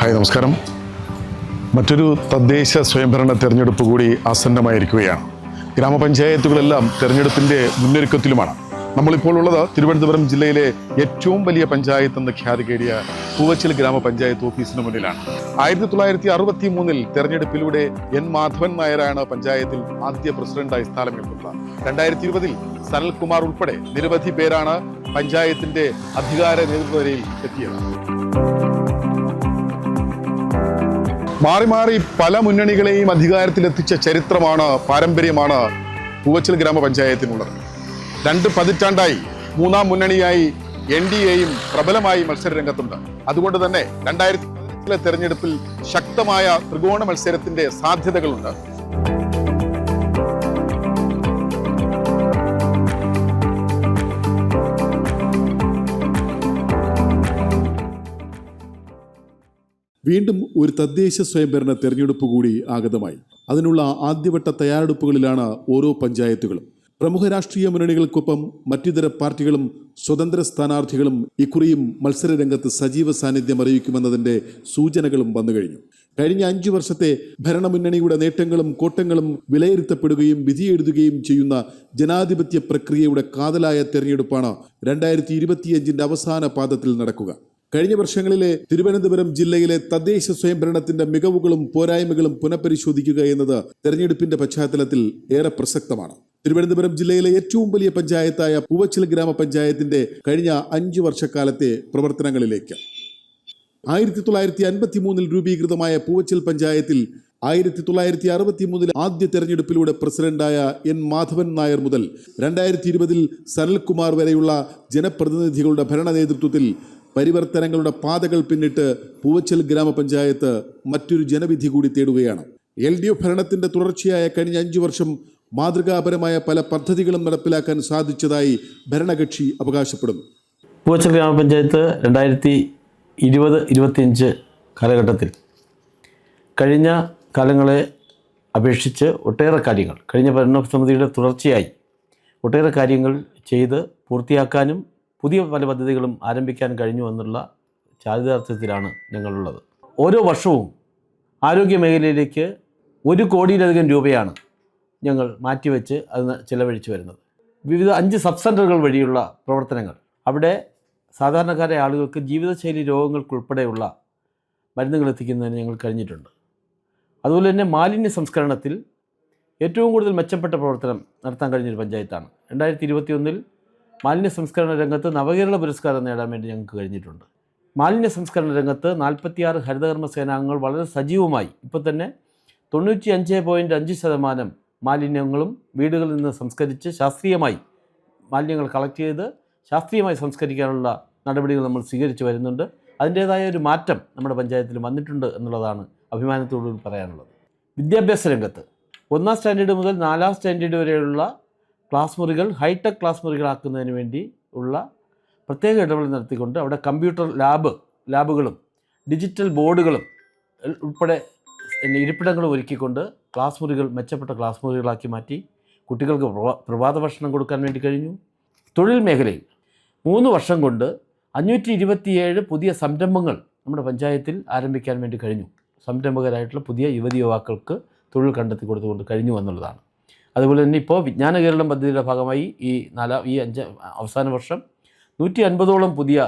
Hi നമസ്കാരം. മറ്റൊരു തദ്ദേശ സ്വയംഭരണ തെരഞ്ഞെടുപ്പ് കൂടി ആസന്നമായിരിക്കുകയാണ്. ഗ്രാമപഞ്ചായത്തുകളെല്ലാം തെരഞ്ഞെടുപ്പിൻ്റെ മുന്നൊരുക്കത്തിലുമാണ്. നമ്മളിപ്പോൾ ഉള്ളത് തിരുവനന്തപുരം ജില്ലയിലെ ഏറ്റവും വലിയ പഞ്ചായത്ത് എന്ന ഖ്യാതി കേടിയ പൂവച്ചൽ ഗ്രാമപഞ്ചായത്ത് ഓഫീസിന് മുന്നിലാണ്. 1963 തെരഞ്ഞെടുപ്പിലൂടെ എൻ മാധവൻ നായരാണ് പഞ്ചായത്തിൽ ആദ്യ പ്രസിഡന്റായി സ്ഥാനമേൽക്കുന്നത്. 2020 സനൽകുമാർ ഉൾപ്പെടെ നിരവധി പേരാണ് പഞ്ചായത്തിന്റെ അധികാര നേതൃത്വനിരയിൽ എത്തിയത്. മാറി മാറി പല മുന്നണികളെയും അധികാരത്തിലെത്തിച്ച ചരിത്രമാണ്, പാരമ്പര്യമാണ് പൂവച്ചൽ ഗ്രാമപഞ്ചായത്തിനുള്ളത്. 2 പതിറ്റാണ്ടായി മൂന്നാം മുന്നണിയായി NDAയും പ്രബലമായി മത്സരരംഗത്തുണ്ട്. അതുകൊണ്ട് തന്നെ 2015 തെരഞ്ഞെടുപ്പിൽ ശക്തമായ ത്രികോണ മത്സരത്തിന്റെ സാധ്യതകളുണ്ട്. വീണ്ടും ഒരു തദ്ദേശ സ്വയംഭരണ തെരഞ്ഞെടുപ്പ് കൂടി ആഗതമായി. അതിനുള്ള ആദ്യവട്ട തയ്യാറെടുപ്പുകളിലാണ് ഓരോ പഞ്ചായത്തുകളും. പ്രമുഖ രാഷ്ട്രീയ മുന്നണികൾക്കൊപ്പം മറ്റിതര പാർട്ടികളും സ്വതന്ത്ര സ്ഥാനാർത്ഥികളും ഇക്കുറിയും മത്സരരംഗത്ത് സജീവ സാന്നിധ്യം അറിയിക്കുമെന്നതിൻ്റെ സൂചനകളും വന്നുകഴിഞ്ഞു. കഴിഞ്ഞ 5 വർഷത്തെ ഭരണമുന്നണിയുടെ നേട്ടങ്ങളും കോട്ടങ്ങളും വിലയിരുത്തപ്പെടുകയും വിധിയെഴുതുകയും ചെയ്യുന്ന ജനാധിപത്യ പ്രക്രിയയുടെ കാതലായ തെരഞ്ഞെടുപ്പാണ് 2025 അവസാന പാദത്തിൽ നടക്കുക. കഴിഞ്ഞ വർഷങ്ങളിലെ തിരുവനന്തപുരം ജില്ലയിലെ തദ്ദേശ സ്വയംഭരണത്തിന്റെ മികവുകളും പോരായ്മകളും പുനഃപരിശോധിക്കുക എന്നത് തെരഞ്ഞെടുപ്പിന്റെ പശ്ചാത്തലത്തിൽ ഏറെ പ്രസക്തമാണ്. തിരുവനന്തപുരം ജില്ലയിലെ ഏറ്റവും വലിയ പഞ്ചായത്തായ പൂവച്ചൽ ഗ്രാമപഞ്ചായത്തിന്റെ കഴിഞ്ഞ 5 വർഷക്കാലത്തെ പ്രവർത്തനങ്ങളിലേക്ക് 1953 രൂപീകൃതമായ പൂവച്ചൽ പഞ്ചായത്തിൽ 1963 ആദ്യ തെരഞ്ഞെടുപ്പിലൂടെ പ്രസിഡന്റായ എൻ മാധവൻ നായർ മുതൽ 2020 സനൽകുമാർ വരെയുള്ള ജനപ്രതിനിധികളുടെ ഭരണ നേതൃത്വത്തിൽ പരിവർത്തനങ്ങളുടെ പാതകൾ പിന്നിട്ട് പൂവച്ചൽ ഗ്രാമപഞ്ചായത്ത് മറ്റൊരു ജനവിധി കൂടി തേടുകയാണ്. LDF ഭരണത്തിന്റെ തുടർച്ചയായ കഴിഞ്ഞ 5 വർഷം മാതൃകാപരമായ പല പദ്ധതികളും നടപ്പിലാക്കാൻ സാധിച്ചതായി ഭരണകക്ഷി അവകാശപ്പെടുന്നു. പൂവച്ചൽ ഗ്രാമപഞ്ചായത്ത് 2020-25 കാലഘട്ടത്തിൽ കഴിഞ്ഞ കാലങ്ങളെ അപേക്ഷിച്ച് ഒട്ടേറെ കാര്യങ്ങൾ, കഴിഞ്ഞ ഭരണസമിതിയുടെ തുടർച്ചയായി ഒട്ടേറെ കാര്യങ്ങൾ ചെയ്ത് പൂർത്തിയാക്കാനും പുതിയ പല പദ്ധതികളും ആരംഭിക്കാൻ കഴിഞ്ഞു എന്നുള്ള ചാരിതാർത്ഥ്യത്തിലാണ് ഞങ്ങളുള്ളത്. ഓരോ വർഷവും ആരോഗ്യ മേഖലയിലേക്ക് 1 കോടിയിലധികം രൂപയാണ് ഞങ്ങൾ മാറ്റിവെച്ച് അത് ചിലവഴിച്ച് വരുന്നത്. വിവിധ 5 സബ് സെൻ്ററുകൾ വഴിയുള്ള പ്രവർത്തനങ്ങൾ, അവിടെ സാധാരണക്കാരായ ആളുകൾക്ക് ജീവിതശൈലി രോഗങ്ങൾക്കുൾപ്പെടെയുള്ള മരുന്നുകൾ എത്തിക്കുന്നതിന് ഞങ്ങൾ കഴിഞ്ഞിട്ടുണ്ട്. അതുപോലെ തന്നെ മാലിന്യ സംസ്കരണത്തിൽ ഏറ്റവും കൂടുതൽ മെച്ചപ്പെട്ട പ്രവർത്തനം നടത്താൻ കഴിഞ്ഞൊരു പഞ്ചായത്താണ്. 2021 മാലിന്യ സംസ്കരണ രംഗത്ത് നവകേരള പുരസ്കാരം നേടാൻ വേണ്ടി ഞങ്ങൾക്ക് കഴിഞ്ഞിട്ടുണ്ട്. മാലിന്യ സംസ്കരണ രംഗത്ത് 46 ഹരിതകർമ്മ സേനാംഗങ്ങൾ വളരെ സജീവമായി ഇപ്പോൾ തന്നെ 95.5% മാലിന്യങ്ങളും വീടുകളിൽ നിന്ന് സംസ്കരിച്ച് ശാസ്ത്രീയമായി മാലിന്യങ്ങൾ കളക്ട് ചെയ്ത് ശാസ്ത്രീയമായി സംസ്കരിക്കാനുള്ള നടപടികൾ നമ്മൾ സ്വീകരിച്ചു വരുന്നുണ്ട്. അതിൻ്റേതായ ഒരു മാറ്റം നമ്മുടെ പഞ്ചായത്തിൽ വന്നിട്ടുണ്ട് എന്നുള്ളതാണ് അഭിമാനത്തോടു പറയാനുള്ളത്. വിദ്യാഭ്യാസ രംഗത്ത് 1ാം സ്റ്റാൻഡേർഡ് മുതൽ 4ാം സ്റ്റാൻഡേർഡ് വരെയുള്ള ക്ലാസ് മുറികൾ ഹൈടെക് ക്ലാസ് മുറികളാക്കുന്നതിന് വേണ്ടി ഉള്ള പ്രത്യേക ഇടപെടൽ നടത്തിക്കൊണ്ട് അവിടെ കമ്പ്യൂട്ടർ ലാബുകളും ഡിജിറ്റൽ ബോർഡുകളും ഉൾപ്പെടെ ഇരിപ്പിടങ്ങളും ഒരുക്കിക്കൊണ്ട് ക്ലാസ് മുറികൾ മെച്ചപ്പെട്ട ക്ലാസ് മുറികളാക്കി മാറ്റി കുട്ടികൾക്ക് പ്രഭാത ഭക്ഷണം കൊടുക്കാൻ വേണ്ടി കഴിഞ്ഞു. തൊഴിൽ മേഖലയിൽ 3 വർഷം കൊണ്ട് 527 പുതിയ സംരംഭങ്ങൾ നമ്മുടെ പഞ്ചായത്തിൽ ആരംഭിക്കാൻ വേണ്ടി കഴിഞ്ഞു. സംരംഭകരായിട്ടുള്ള പുതിയ യുവതി യുവാക്കൾക്ക് തൊഴിൽ കണ്ടെത്തി കൊടുത്തുകൊണ്ട് കഴിഞ്ഞു എന്നുള്ളതാണ്. അതുപോലെ തന്നെ ഇപ്പോൾ വിജ്ഞാന കേരളം പദ്ധതിയുടെ ഭാഗമായി ഈ 5 അവസാന വർഷം 150ഓളം പുതിയ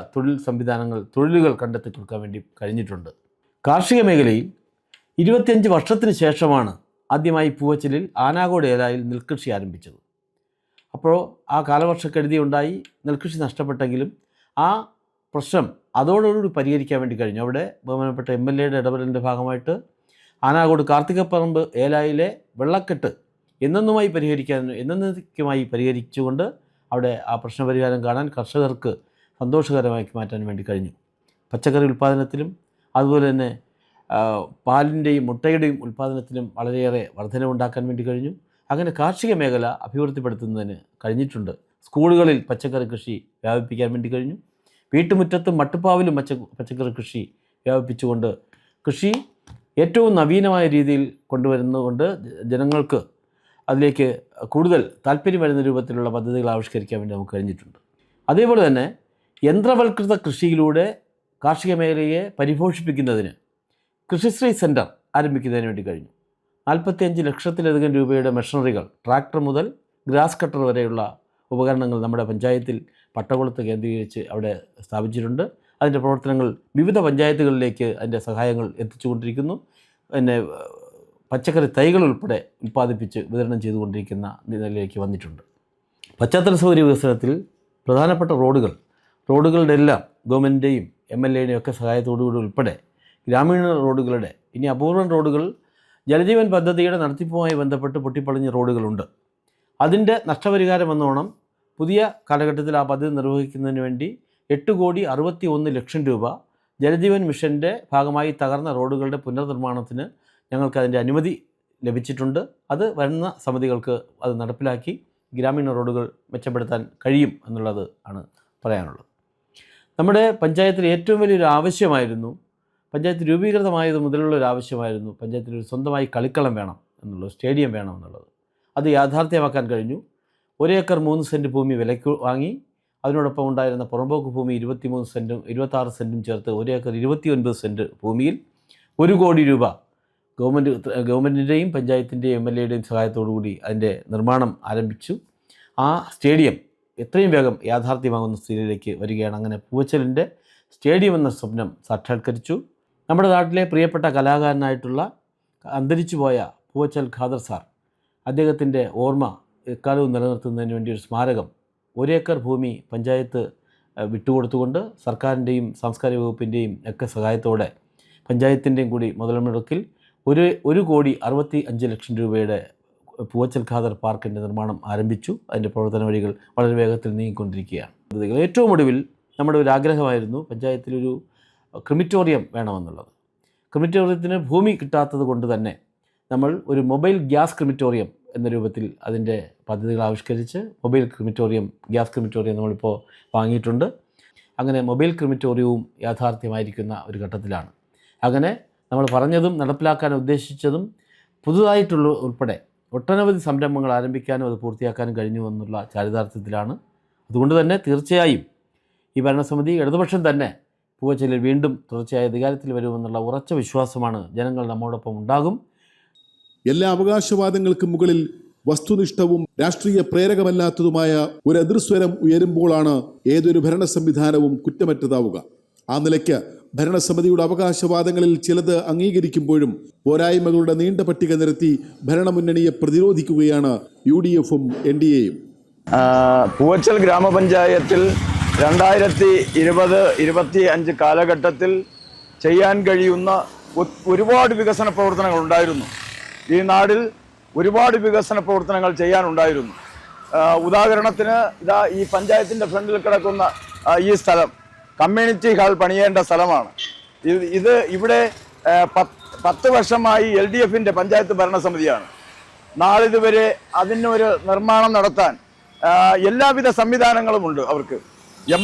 തൊഴിലുകൾ കണ്ടെത്തി കൊടുക്കാൻ വേണ്ടി കഴിഞ്ഞിട്ടുണ്ട്. കാർഷിക മേഖലയിൽ 25 വർഷത്തിന് ശേഷമാണ് ആദ്യമായി പൂവച്ചലിൽ ആനാകോട് ഏലായിൽ നെൽകൃഷി ആരംഭിച്ചത്. അപ്പോൾ ആ കാലവർഷക്കെടുതി ഉണ്ടായി, നെൽകൃഷി നഷ്ടപ്പെട്ടെങ്കിലും ആ പ്രശ്നം അതോടുകൂടി പരിഹരിക്കാൻ വേണ്ടി കഴിഞ്ഞു. അവിടെ ബഹുമാനപ്പെട്ട MLAയുടെ ഇടപെടലിൻ്റെ ഭാഗമായിട്ട് ആനാകോട് കാർത്തികപ്പറമ്പ് ഏലായിലെ വെള്ളക്കെട്ട് എന്നേക്കുമായി പരിഹരിച്ചുകൊണ്ട് അവിടെ ആ പ്രശ്നപരിഹാരം കാണാൻ കർഷകർക്ക് സന്തോഷകരമാക്കി മാറ്റാൻ വേണ്ടി കഴിഞ്ഞു. പച്ചക്കറി ഉൽപ്പാദനത്തിലും അതുപോലെ തന്നെ പാലിൻ്റെയും മുട്ടയുടെയും ഉൽപ്പാദനത്തിലും വളരെയേറെ വർധനവുണ്ടാക്കാൻ വേണ്ടി കഴിഞ്ഞു. അങ്ങനെ കാർഷിക മേഖല അഭിവൃദ്ധിപ്പെടുത്തുന്നതിന് കഴിഞ്ഞിട്ടുണ്ട്. സ്കൂളുകളിൽ പച്ചക്കറി കൃഷി വ്യാപിപ്പിക്കാൻ വേണ്ടി കഴിഞ്ഞു. വീട്ടുമുറ്റത്തും മട്ടുപ്പാവിലും പച്ചക്കറി കൃഷി വ്യാപിപ്പിച്ചുകൊണ്ട് കൃഷി ഏറ്റവും നവീനമായ രീതിയിൽ കൊണ്ടുവരുന്നതുകൊണ്ട് ജനങ്ങൾക്ക് അതിലേക്ക് കൂടുതൽ താല്പര്യം വരുന്ന രൂപത്തിലുള്ള പദ്ധതികൾ ആവിഷ്കരിക്കാൻ വേണ്ടി നമുക്ക് കഴിഞ്ഞിട്ടുണ്ട്. അതേപോലെ തന്നെ യന്ത്രവൽകൃത കൃഷിയിലൂടെ കാർഷിക മേഖലയെ പരിപോഷിപ്പിക്കുന്നതിന് കൃഷിശ്രീ സെൻറ്റർ ആരംഭിക്കുന്നതിന് വേണ്ടി കഴിഞ്ഞു. 45 ലക്ഷത്തിലധികം രൂപയുടെ മെഷീനറികൾ, ട്രാക്ടർ മുതൽ ഗ്രാസ് കട്ടർ വരെയുള്ള ഉപകരണങ്ങൾ നമ്മുടെ പഞ്ചായത്തിൽ പട്ടകുളത്ത് കേന്ദ്രീകരിച്ച് അവിടെ സ്ഥാപിച്ചിട്ടുണ്ട്. അതിൻ്റെ പ്രവർത്തനങ്ങൾ വിവിധ പഞ്ചായത്തുകളിലേക്ക് അതിൻ്റെ സഹായങ്ങൾ എത്തിച്ചുകൊണ്ടിരിക്കുന്നു. പിന്നെ പച്ചക്കറി തൈകൾ ഉൾപ്പെടെ ഉൽപ്പാദിപ്പിച്ച് വിതരണം ചെയ്തുകൊണ്ടിരിക്കുന്ന നിലയിലേക്ക് വന്നിട്ടുണ്ട്. പശ്ചാത്തല സൗകര്യ വികസനത്തിൽ പ്രധാനപ്പെട്ട റോഡുകളുടെ എല്ലാം ഗവൺമെൻറ്റിൻ്റെയും MLA-യുടെയും ഒക്കെ സഹായത്തോടുകൂടി ഉൾപ്പെടെ ഗ്രാമീണ റോഡുകളുടെ, ഇനി അപൂർവം റോഡുകൾ ജലജീവൻ പദ്ധതിയുടെ നടത്തിപ്പുമായി ബന്ധപ്പെട്ട് പൊട്ടിപ്പൊളിഞ്ഞ റോഡുകളുണ്ട്. അതിൻ്റെ നഷ്ടപരിഹാരം എന്നോണം പുതിയ കാലഘട്ടത്തിൽ ആ പദ്ധതി നിർവഹിക്കുന്നതിന് വേണ്ടി 8,61 ലക്ഷം രൂപ ജലജീവൻ മിഷൻ്റെ ഭാഗമായി തകർന്ന റോഡുകളുടെ പുനർനിർമ്മാണത്തിന് ഞങ്ങൾക്കതിൻ്റെ അനുമതി ലഭിച്ചിട്ടുണ്ട്. അത് വരുന്ന സമിതികൾക്ക് അത് നടപ്പിലാക്കി ഗ്രാമീണ റോഡുകൾ മെച്ചപ്പെടുത്താൻ കഴിയും എന്നുള്ളത് ആണ് പറയാനുള്ളത്. നമ്മുടെ പഞ്ചായത്തിൽ ഏറ്റവും വലിയൊരു ആവശ്യമായിരുന്നു, പഞ്ചായത്ത് രൂപീകൃതമായത് മുതലുള്ള ഒരു ആവശ്യമായിരുന്നു, പഞ്ചായത്തിൽ ഒരു സ്വന്തമായി കളിക്കളം വേണം എന്നുള്ളത്, സ്റ്റേഡിയം വേണം എന്നുള്ളത്. അത് യാഥാർത്ഥ്യമാക്കാൻ കഴിഞ്ഞു. 1 ഏക്കർ 3 സെൻറ്റ് ഭൂമി വിലയ്ക്ക് വാങ്ങി. അതിനോടൊപ്പം ഉണ്ടായിരുന്ന പുറമ്പോക്ക് ഭൂമി 23 സെൻറ്റും 26 സെൻറ്റും ചേർത്ത് 1 ഏക്കർ 29 സെൻറ്റ് ഭൂമിയിൽ 1 കോടി രൂപ ഗവൺമെൻറ്റിൻ്റെയും പഞ്ചായത്തിൻ്റെയും MLA-യുടെയും സഹായത്തോടുകൂടി അതിൻ്റെ നിർമ്മാണം ആരംഭിച്ചു. ആ സ്റ്റേഡിയം എത്രയും വേഗം യാഥാർത്ഥ്യമാകുന്ന സ്ഥിതിയിലേക്ക് വരികയാണ്. അങ്ങനെ പൂവച്ചലിൻ്റെ സ്റ്റേഡിയം എന്ന സ്വപ്നം സാക്ഷാത്കരിച്ചു. നമ്മുടെ നാട്ടിലെ പ്രിയപ്പെട്ട കലാകാരനായിട്ടുള്ള അന്തരിച്ചുപോയ പൂവച്ചൽ ഖാദർ സാർ, അദ്ദേഹത്തിൻ്റെ ഓർമ്മ എക്കാലവും നിലനിർത്തുന്നതിന് വേണ്ടി ഒരു സ്മാരകം 1 ഏക്കർ ഭൂമി പഞ്ചായത്ത് വിട്ടുകൊടുത്തുകൊണ്ട് സർക്കാരിൻ്റെയും സാംസ്കാരിക വകുപ്പിൻ്റെയും ഒക്കെ സഹായത്തോടെ പഞ്ചായത്തിൻ്റെയും കൂടി മുതൽ മുടക്കിൽ 1,65 ലക്ഷം രൂപയുടെ പൂവച്ചൽ ഖാദർ പാർക്കിൻ്റെ നിർമ്മാണം ആരംഭിച്ചു. അതിൻ്റെ പ്രവർത്തന വഴികൾ വളരെ വേഗത്തിൽ നീങ്ങിക്കൊണ്ടിരിക്കുകയാണ്. ഏറ്റവും ഒടുവിൽ നമ്മുടെ ഒരു ആഗ്രഹമായിരുന്നു പഞ്ചായത്തിലൊരു ക്രിമിറ്റോറിയം വേണമെന്നുള്ളത്. ക്രിമിറ്റോറിയത്തിന് ഭൂമി കിട്ടാത്തത് കൊണ്ട് തന്നെ നമ്മൾ ഒരു മൊബൈൽ ഗ്യാസ് ക്രിമിറ്റോറിയം എന്ന രൂപത്തിൽ അതിൻ്റെ പദ്ധതികൾ ആവിഷ്കരിച്ച് മൊബൈൽ ക്രിമിറ്റോറിയം, ഗ്യാസ് ക്രിമിറ്റോറിയം നമ്മളിപ്പോൾ വാങ്ങിയിട്ടുണ്ട്. അങ്ങനെ മൊബൈൽ ക്രിമിറ്റോറിയവും യാഥാർത്ഥ്യമായിരിക്കുന്ന ഒരു ഘട്ടത്തിലാണ്. അങ്ങനെ നമ്മൾ പറഞ്ഞതും നടപ്പിലാക്കാൻ ഉദ്ദേശിച്ചതും പുതുതായിട്ടുള്ള ഉൾപ്പെടെ ഒട്ടനവധി സംരംഭങ്ങൾ ആരംഭിക്കാനും അത് പൂർത്തിയാക്കാനും കഴിഞ്ഞു എന്നുള്ള ചാരിതാർത്ഥ്യത്തിലാണ്. അതുകൊണ്ട് തന്നെ തീർച്ചയായും ഈ ഭരണസമിതി ഇടതുപക്ഷം തന്നെ പൂവച്ചലിൽ വീണ്ടും തുടർച്ചയായ അധികാരത്തിൽ വരുമെന്നുള്ള ഉറച്ച വിശ്വാസമാണ്. ജനങ്ങൾ നമ്മോടൊപ്പം ഉണ്ടാകും. എല്ലാ അവകാശവാദങ്ങൾക്കും മുകളിൽ വസ്തുനിഷ്ഠവും രാഷ്ട്രീയ പ്രേരകമല്ലാത്തതുമായ ഒരു എതിർസ്വരം ഉയരുമ്പോഴാണ് ഏതൊരു ഭരണ സംവിധാനവും കുറ്റമറ്റതാവുക. ആ നിലയ്ക്ക് ഭരണസമിതിയുടെ അവകാശവാദങ്ങളിൽ ചിലത് അംഗീകരിക്കുമ്പോഴും പോരായ്മകളുടെ നീണ്ട പട്ടിക നിരത്തി ഭരണമുന്നണിയെ പ്രതിരോധിക്കുകയാണ് UDF-ഉം NDA-യും. പൂവച്ചൽ ഗ്രാമപഞ്ചായത്തിൽ 2020-25 കാലഘട്ടത്തിൽ ചെയ്യാൻ കഴിയുന്ന ഒരുപാട് വികസന പ്രവർത്തനങ്ങൾ ഉണ്ടായിരുന്നു. ഈ നാടിൽ ഒരുപാട് വികസന പ്രവർത്തനങ്ങൾ ചെയ്യാനുണ്ടായിരുന്നു. ഉദാഹരണത്തിന് ഈ പഞ്ചായത്തിൻ്റെ ഫ്രണ്ടിൽ കിടക്കുന്ന ഈ സ്ഥലം കമ്മ്യൂണിറ്റി ഹാൾ പണിയേണ്ട സ്ഥലമാണ്. ഇവിടെ 10 വർഷമായി LDF-ൻ്റെ പഞ്ചായത്ത് ഭരണസമിതിയാണ്. നാളിതുവരെ അതിനൊരു നിർമ്മാണം നടത്താൻ എല്ലാവിധ സംവിധാനങ്ങളുമുണ്ട്. അവർക്ക്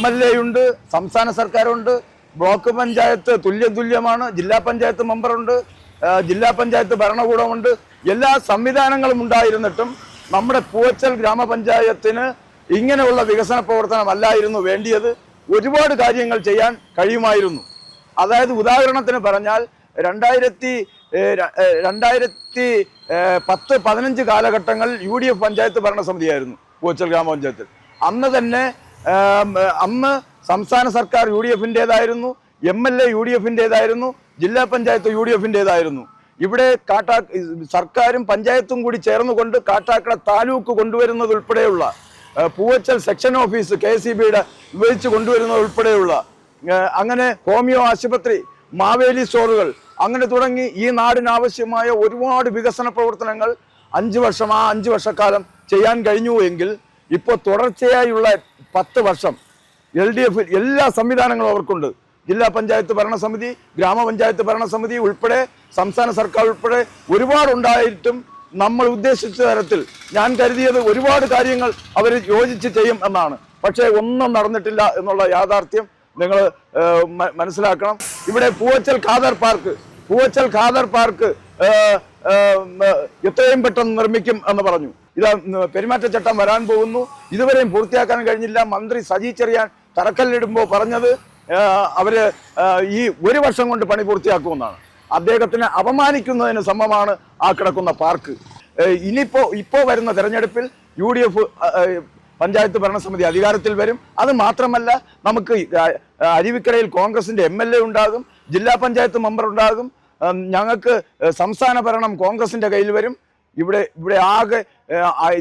MLA-യുണ്ട്, സംസ്ഥാന സർക്കാരുണ്ട്, ബ്ലോക്ക് പഞ്ചായത്ത് തുല്യമാണ്, ജില്ലാ പഞ്ചായത്ത് മെമ്പറുണ്ട്, ജില്ലാ പഞ്ചായത്ത് ഭരണകൂടമുണ്ട്. എല്ലാ സംവിധാനങ്ങളും ഉണ്ടായിരുന്നിട്ടും നമ്മുടെ പൂവച്ചൽ ഗ്രാമപഞ്ചായത്തിന് ഇങ്ങനെയുള്ള വികസന പ്രവർത്തനമല്ലായിരുന്നു വേണ്ടിയത്. ഒരുപാട് കാര്യങ്ങൾ ചെയ്യാൻ കഴിയുമായിരുന്നു. അതായത് ഉദാഹരണത്തിന് പറഞ്ഞാൽ 2010-15 കാലഘട്ടങ്ങൾ UDF പഞ്ചായത്ത് ഭരണസമിതിയായിരുന്നു പൂവച്ചൽ ഗ്രാമപഞ്ചായത്തിൽ. അന്ന് സംസ്ഥാന സർക്കാർ UDF-ൻ്റേതായിരുന്നു, MLA UDF-ൻ്റേതായിരുന്നു, ജില്ലാ പഞ്ചായത്ത് UDF-ൻ്റേതായിരുന്നു. ഇവിടെ സർക്കാരും പഞ്ചായത്തും കൂടി ചേർന്നുകൊണ്ട് കാട്ടാക്കട താലൂക്ക് കൊണ്ടുവരുന്നത് ഉൾപ്പെടെയുള്ള പൂവച്ചൽ സെക്ഷൻ ഓഫീസ് KCB-യുടെ ഉപയോഗിച്ച് കൊണ്ടുവരുന്നത് ഉൾപ്പെടെയുള്ള അങ്ങനെ ഹോമിയോ ആശുപത്രി, മാവേലി സ്റ്റോറുകൾ, അങ്ങനെ തുടങ്ങി ഈ നാടിനാവശ്യമായ ഒരുപാട് വികസന പ്രവർത്തനങ്ങൾ 5 വർഷക്കാലം ചെയ്യാൻ കഴിഞ്ഞു. എങ്കിൽ ഇപ്പോൾ തുടർച്ചയായുള്ള 10 വർഷം LDF എല്ലാ സംവിധാനങ്ങളും അവർക്കുണ്ട്. ജില്ലാ പഞ്ചായത്ത് ഭരണസമിതി, ഗ്രാമപഞ്ചായത്ത് ഭരണസമിതി ഉൾപ്പെടെ സംസ്ഥാന സർക്കാർ ഉൾപ്പെടെ ഒരുപാടുണ്ടായിട്ടും നമ്മൾ ഉദ്ദേശിച്ച തരത്തിൽ ഞാൻ കരുതിയത് ഒരുപാട് കാര്യങ്ങൾ അവർ യോജിച്ച് ചെയ്യും എന്നാണ്. പക്ഷേ ഒന്നും നടന്നിട്ടില്ല എന്നുള്ള യാഥാർത്ഥ്യം നിങ്ങൾ മനസ്സിലാക്കണം. ഇവിടെ പൂവച്ചൽ ഖാദർ പാർക്ക് എത്രയും പെട്ടെന്ന് നിർമ്മിക്കും എന്ന് പറഞ്ഞു. പെരുമാറ്റച്ചട്ടം വരാൻ പോകുന്നു, ഇതുവരെയും പൂർത്തിയാക്കാൻ കഴിഞ്ഞില്ല. മന്ത്രി സജി ചെറിയാൻ തറക്കല്ലിടുമ്പോൾ പറഞ്ഞത് അവര് ഈ 1 വർഷം കൊണ്ട് പണി പൂർത്തിയാക്കുമെന്നാണ്. അദ്ദേഹത്തിനെ അപമാനിക്കുന്നതിന് സമമാണ് ആ കിടക്കുന്ന പാർക്ക്. ഇപ്പോ വരുന്ന തെരഞ്ഞെടുപ്പിൽ UDF പഞ്ചായത്ത് ഭരണസമിതി അധികാരത്തിൽ വരും. അത് മാത്രമല്ല, നമുക്ക് അരുവിക്കരയിൽ കോൺഗ്രസിന്റെ MLA ഉണ്ടാകും, ജില്ലാ പഞ്ചായത്ത് മെമ്പർ ഉണ്ടാകും, ഞങ്ങൾക്ക് സംസ്ഥാന ഭരണം കോൺഗ്രസിന്റെ കയ്യിൽ വരും. ഇവിടെ ആകെ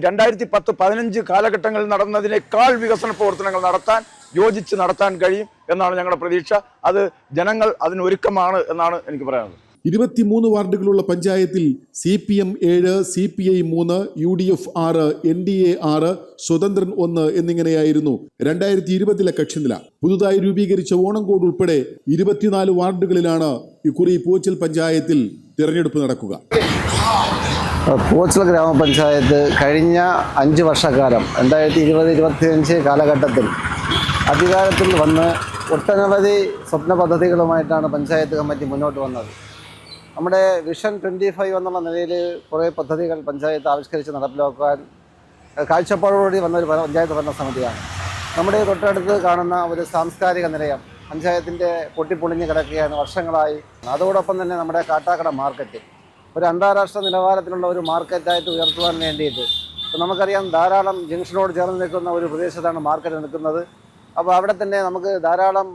2010-15 കാലഘട്ടങ്ങളിൽ നടന്നതിനേക്കാൾ വികസന പ്രവർത്തനങ്ങൾ യോജിച്ച് നടത്താൻ കഴിയും എന്നാണ് ഞങ്ങളുടെ പ്രതീക്ഷ. അത് ജനങ്ങൾ അതിനൊരുക്കമാണ് എന്നാണ് എനിക്ക് പറയാനുള്ളത്. 23 വാർഡുകളുള്ള പഞ്ചായത്തിൽ CPM 7, CPI 3, UDF 6, NDA 6, സ്വതന്ത്രൻ 1 എന്നിങ്ങനെയായിരുന്നു 2020 കക്ഷിനില. പുതുതായി രൂപീകരിച്ച ഓണംകോട് ഉൾപ്പെടെ 24 വാർഡുകളിലാണ് ഇക്കുറി പൂച്ചൽ പഞ്ചായത്തിൽ തിരഞ്ഞെടുപ്പ് നടക്കുക. പൂച്ചൽ ഗ്രാമപഞ്ചായത്ത് കഴിഞ്ഞ 5 വർഷക്കാലം 2020-25 കാലഘട്ടത്തിൽ അധികാരത്തിൽ വന്ന് ഒട്ടനവധി സ്വപ്ന പദ്ധതികളുമായിട്ടാണ് പഞ്ചായത്ത് കമ്മിറ്റി മുന്നോട്ട് വന്നത്. നമ്മുടെ വിഷൻ 25 എന്നുള്ള നിലയിൽ കുറേ പദ്ധതികൾ പഞ്ചായത്ത് ആവിഷ്കരിച്ച് നടപ്പിലാക്കാൻ കാഴ്ചപ്പാടോടുകൂടി വന്ന ഒരു പഞ്ചായത്ത് ഭരണസമിതിയാണ്. നമ്മുടെ തൊട്ടടുത്ത് കാണുന്ന ഒരു സാംസ്കാരിക നിലയം പഞ്ചായത്തിൻ്റെ പൊട്ടിപ്പൊളിഞ്ഞ് കിടക്കുകയാണ് വർഷങ്ങളായി. അതോടൊപ്പം തന്നെ നമ്മുടെ കാട്ടാക്കട മാർക്കറ്റ് ഒരു അന്താരാഷ്ട്ര നിലവാരത്തിലുള്ള ഒരു മാർക്കറ്റായിട്ട് ഉയർത്തുവാൻ വേണ്ടിയിട്ട് ഇപ്പോൾ നമുക്കറിയാം, ധാരാളം ജംഗ്ഷനോട് ചേർന്ന് നിൽക്കുന്ന ഒരു പ്രദേശത്താണ് മാർക്കറ്റ് നിൽക്കുന്നത്. അപ്പോൾ അവിടെ തന്നെ നമുക്ക് ധാരാളം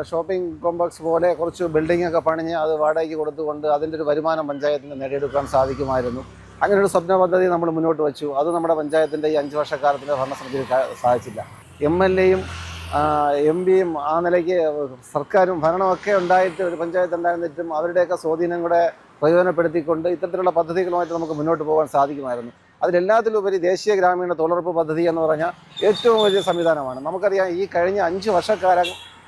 ഷോപ്പിംഗ് കോംപ്ലക്സ് പോലെ കുറച്ച് ബിൽഡിംഗ് ഒക്കെ പണിഞ്ഞ് അത് വാടകയ്ക്ക് കൊടുത്തുകൊണ്ട് അതിൻ്റെ ഒരു വരുമാനം പഞ്ചായത്തിന് നേടിയെടുക്കാൻ സാധിക്കുമായിരുന്നു. അങ്ങനെ ഒരു സ്വപ്ന പദ്ധതി നമ്മൾ മുന്നോട്ട് വെച്ചു. അത് നമ്മുടെ പഞ്ചായത്തിൻ്റെ ഈ 5 വർഷക്കാലത്തിൻ്റെ ഭരണസമിതിയിൽ സാധിച്ചില്ല. MLAയും MP-യും ആ നിലയ്ക്ക് സർക്കാരും ഭരണമൊക്കെ ഉണ്ടായിട്ട് ഒരു പഞ്ചായത്ത് ഉണ്ടായിരുന്നിട്ടും അവരുടെയൊക്കെ സ്വാധീനം കൂടെ പ്രയോജനപ്പെടുത്തിക്കൊണ്ട് ഇത്തരത്തിലുള്ള പദ്ധതികളുമായിട്ട് നമുക്ക് മുന്നോട്ട് പോകാൻ സാധിക്കുമായിരുന്നു. അതിലെല്ലാത്തിലുപരി ദേശീയ ഗ്രാമീണ തൊഴിലുറപ്പ് പദ്ധതി എന്ന് പറഞ്ഞാൽ ഏറ്റവും വലിയ സംവിധാനമാണ്. നമുക്കറിയാം, ഈ കഴിഞ്ഞ 5 വർഷക്കാലം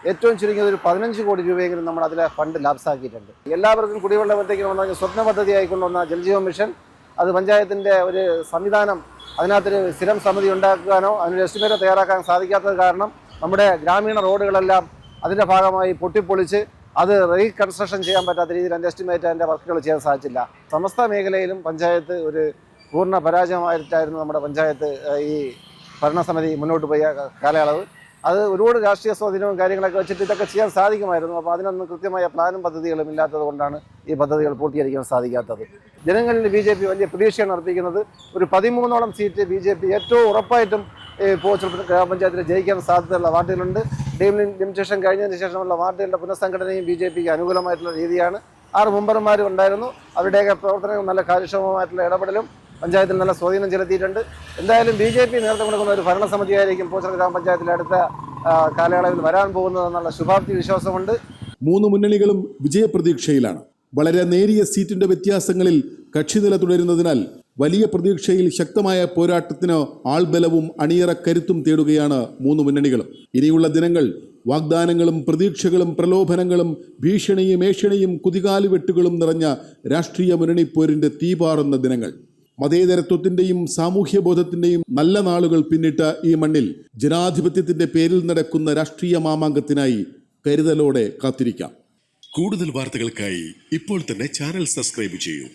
ഏറ്റവും ചുരുങ്ങിയത് ഒരു 15 കോടി രൂപയെങ്കിലും നമ്മൾ അതിലെ ഫണ്ട് ലാപ്സാക്കിയിട്ടുണ്ട്. എല്ലാവർക്കും കുടിവെള്ളം എത്തിക്കണമെന്ന് പറഞ്ഞാൽ സ്വപ്ന പദ്ധതി ആയിക്കൊണ്ടുവന്ന ജൽജീവൻ മിഷൻ, അത് പഞ്ചായത്തിൻ്റെ ഒരു സംവിധാനം, അതിനകത്തൊരു സ്ഥിരം സമിതി ഉണ്ടാക്കാനോ അതിനൊരു എസ്റ്റിമേറ്റ് തയ്യാറാക്കാൻ സാധിക്കാത്തത് കാരണം നമ്മുടെ ഗ്രാമീണ റോഡുകളെല്ലാം അതിൻ്റെ ഭാഗമായി പൊട്ടിപ്പൊളിച്ച് അത് റീകൺസ്ട്രക്ഷൻ ചെയ്യാൻ പറ്റാത്ത രീതിയിൽ അതിൻ്റെ എസ്റ്റിമേറ്റ് അതിൻ്റെ വർക്കുകൾ ചെയ്യാൻ സാധിച്ചില്ല. സമസ്ത മേഖലയിലും പഞ്ചായത്ത് ഒരു പൂർണ്ണ പരാജയമായിട്ടായിരുന്നു നമ്മുടെ പഞ്ചായത്ത് ഈ ഭരണസമിതി മുന്നോട്ട് പോയ കാലയളവ്. അത് ഒരുപാട് രാഷ്ട്രീയ സ്വാധീനവും കാര്യങ്ങളൊക്കെ വെച്ചിട്ട് ഇതൊക്കെ ചെയ്യാൻ സാധിക്കുമായിരുന്നു. അപ്പോൾ അതിനൊന്നും കൃത്യമായ പ്ലാനും പദ്ധതികളും ഇല്ലാത്തത് കൊണ്ടാണ് ഈ പദ്ധതികൾ പൂർത്തീകരിക്കാൻ സാധിക്കാത്തത്. ജനങ്ങളിൽ BJP വലിയ പ്രതീക്ഷയാണ് അർപ്പിക്കുന്നത്. ഒരു 13ഓളം സീറ്റ് BJP ഏറ്റവും ഉറപ്പായിട്ടും പൂച്ചൽ ഗ്രാമപഞ്ചായത്തിൽ ജയിക്കാൻ സാധ്യതയുള്ള വാർഡുകളുണ്ട്. ഡീം ലിമിറ്റേഷൻ കഴിഞ്ഞതിന് ശേഷമുള്ള വാർഡുകളുടെ പുനഃസംഘടനയും BJPക്ക് അനുകൂലമായിട്ടുള്ള രീതിയാണ്. 6 മെമ്പർമാരും ഉണ്ടായിരുന്നു. അവരുടെയൊക്കെ പ്രവർത്തനങ്ങൾ നല്ല കാര്യക്ഷമമായിട്ടുള്ള ഇടപെടലും പഞ്ചായത്തിൽ നല്ല സ്വാധീനം ചെലുത്തിയിട്ടുണ്ട്. എന്തായാലും BJP നേതൃത്വം കൊടുക്കുന്ന ഒരു ഭരണസമിതിയായിരിക്കും പൂച്ചൽ ഗ്രാമപഞ്ചായത്തിലെ അടുത്ത കാലയളവിൽ വരാൻ പോകുന്നതെന്നുള്ള ശുഭാപ്തി വിശ്വാസമുണ്ട്. 3 മുന്നണികളും വിജയപ്രതീക്ഷയിലാണ്. വളരെ നേരിയ സീറ്റിന്റെ വ്യത്യാസങ്ങളിൽ കക്ഷിനില തുടരുന്നതിനാൽ വലിയ പ്രതീക്ഷയിൽ ശക്തമായ പോരാട്ടത്തിന് ആൾബലവും അണിയറ കരുത്തും തേടുകയാണ് 3 മുന്നണികളും. ഇനിയുള്ള ദിനങ്ങൾ വാഗ്ദാനങ്ങളും പ്രതീക്ഷകളും പ്രലോഭനങ്ങളും ഭീഷണിയും ഏഷണിയും കുതികാലുവെട്ടുകളും നിറഞ്ഞ രാഷ്ട്രീയ മുന്നണിപ്പോരിന്റെ തീപാറുന്ന ദിനങ്ങൾ. മതേതരത്വത്തിന്റെയും സാമൂഹ്യബോധത്തിന്റെയും നല്ല നാളുകൾ പിന്നിട്ട ഈ മണ്ണിൽ ജനാധിപത്യത്തിന്റെ പേരിൽ നടക്കുന്ന രാഷ്ട്രീയ മാമാങ്കത്തിനായി കരുതലോടെ കാത്തിരിക്കാം. കൂടുതൽ വാർത്തകൾക്കായി ഇപ്പോൾ തന്നെ ചാനൽ സബ്സ്ക്രൈബ് ചെയ്യൂ.